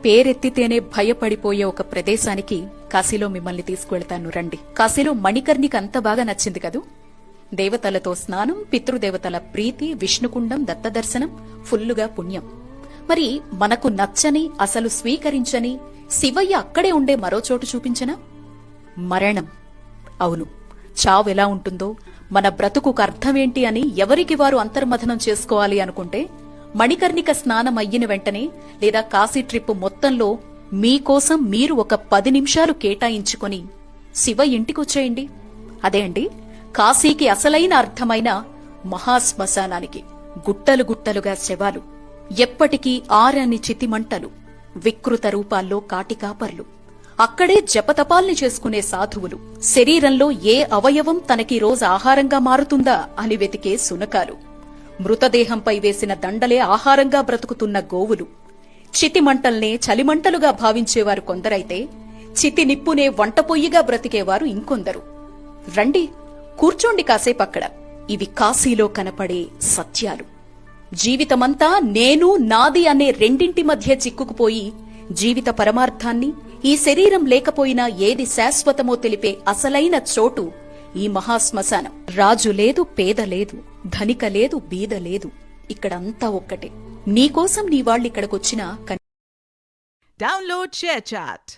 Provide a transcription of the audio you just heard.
పేరెత్తితేనే భయపడిపోయే ఒక ప్రదేశానికి కాశీలో మిమ్మల్ని తీసుకువెళ్తాను రండి. కాశీలో మణికర్ణికి అంత బాగా నచ్చింది కదూ. దేవతలతో స్నానం, పితృదేవతల ప్రీతి, విష్ణుకుండం, దత్తదర్శనం, ఫుల్లుగా పుణ్యం. మరి మనకు నచ్చని, అసలు స్వీకరించని శివయ్య అక్కడే ఉండే మరో చోటు చూపించనా? మరణం. అవును, చావు ఎలా ఉంటుందో, మన బ్రతుకుకు అర్థమేంటి అని ఎవరికి వారు అంతర్మథనం చేసుకోవాలి అనుకుంటే మణికర్ణిక స్నానం అయ్యిన వెంటనే లేదా కాశీ ట్రిప్ మొత్తంలో మీకోసం మీరు ఒక 10 నిమిషాలు కేటాయించుకొని శివ ఇంటికొచ్చేయండి. అదే అండి కాశీకి అసలైన అర్థమైన మహాశ్మశానానికి. గుట్టలు గుట్టలుగా శవాలు, ఎప్పటికీ ఆరని చితిమంటలు, వికృత రూపాల్లో కాటికాపర్లు, అక్కడే జపతపాల్ని చేసుకునే సాధువులు, శరీరంలో ఏ అవయవం తనకి రోజు ఆహారంగా మారుతుందా అని వెతికే సునకాలు, మృతదేహంపై వేసిన దండలే ఆహారంగా బ్రతుకుతున్న గోవులు, చితిమంటల్నే చలిమంటలుగా భావించేవారు కొందరైతే చితి నిప్పునే వంటపొయ్యిగా బ్రతికేవారు ఇంకొందరు. రండి, కూర్చోండి కాసేపక్కడ. ఇవి కాశీలో కనపడే సత్యాలు. జీవితమంతా నేను, నాది అనే రెండింటి మధ్య చిక్కుకుపోయి జీవిత పరమార్థాన్ని, ఈ శరీరం లేకపోయినా ఏది శాశ్వతమో తెలిపే అసలైన చోటు ఈ మహాశ్మశానం. రాజు లేదు, పేద లేదు, ధనిక లేదు, బీద లేదు, ఇక్కడంతా ఒక్కటే. నీకోసం నీ వాళ్ళిక్కడికొచ్చినా డౌన్లోడ్ షేర్ చాట్.